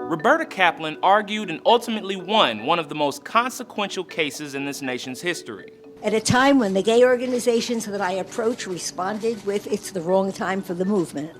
Roberta Kaplan argued and ultimately won one of the most consequential cases in this nation's history. At a time when the gay organizations that I approached responded with, "It's the wrong time for the movement,"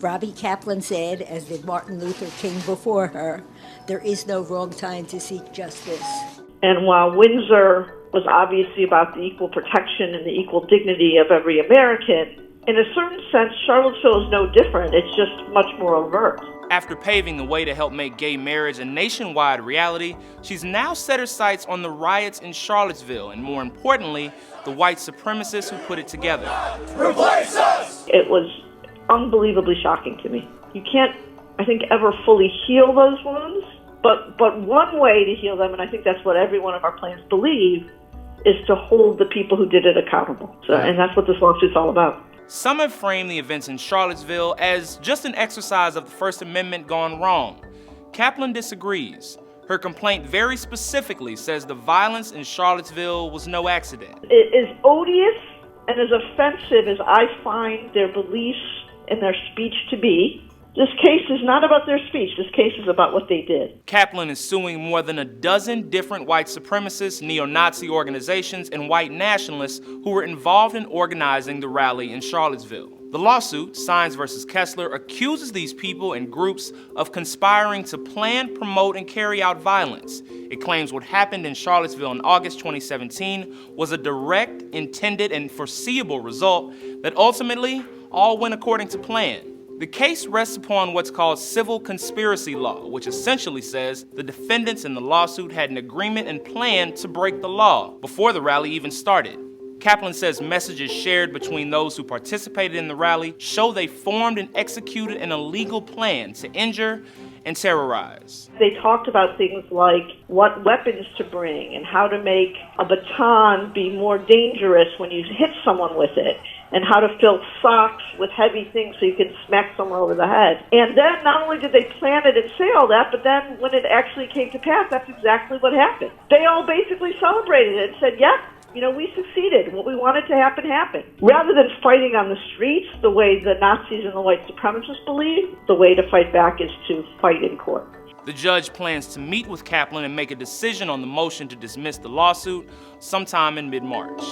Robbie Kaplan said, as did Martin Luther King before her, "There is no wrong time to seek justice." And while Windsor was obviously about the equal protection and the equal dignity of every American, in a certain sense, Charlottesville is no different. It's just much more overt. After paving the way to help make gay marriage a nationwide reality, she's now set her sights on the riots in Charlottesville and, more importantly, the white supremacists who put it together. Replace us! It was unbelievably shocking to me. You can't, I think, ever fully heal those wounds, but one way to heal them, and I think that's what every one of our plans believe, is to hold the people who did it accountable. And that's what this lawsuit's all about. Some have framed the events in Charlottesville as just an exercise of the First Amendment gone wrong. Kaplan disagrees. Her complaint very specifically says the violence in Charlottesville was no accident. It is odious and as offensive as I find their beliefs and their speech to be. This case is not about their speech. This case is about what they did. Kaplan is suing more than a dozen different white supremacists, neo-Nazi organizations, and white nationalists who were involved in organizing the rally in Charlottesville. The lawsuit, Sines v. Kessler, accuses these people and groups of conspiring to plan, promote, and carry out violence. It claims what happened in Charlottesville in August 2017 was a direct, intended, and foreseeable result that ultimately all went according to plan. The case rests upon what's called civil conspiracy law, which essentially says the defendants in the lawsuit had an agreement and plan to break the law before the rally even started. Kaplan says messages shared between those who participated in the rally show they formed and executed an illegal plan to injure and terrorize. They talked about things like what weapons to bring and how to make a baton be more dangerous when you hit someone with it, and how to fill socks with heavy things so you can smack someone over the head. And then not only did they plan it and say all that, but then when it actually came to pass, that's exactly what happened. They all basically celebrated it and said, yep, we succeeded. What we wanted to happen, happened. Rather than fighting on the streets the way the Nazis and the white supremacists believe, the way to fight back is to fight in court. The judge plans to meet with Kaplan and make a decision on the motion to dismiss the lawsuit sometime in mid-March.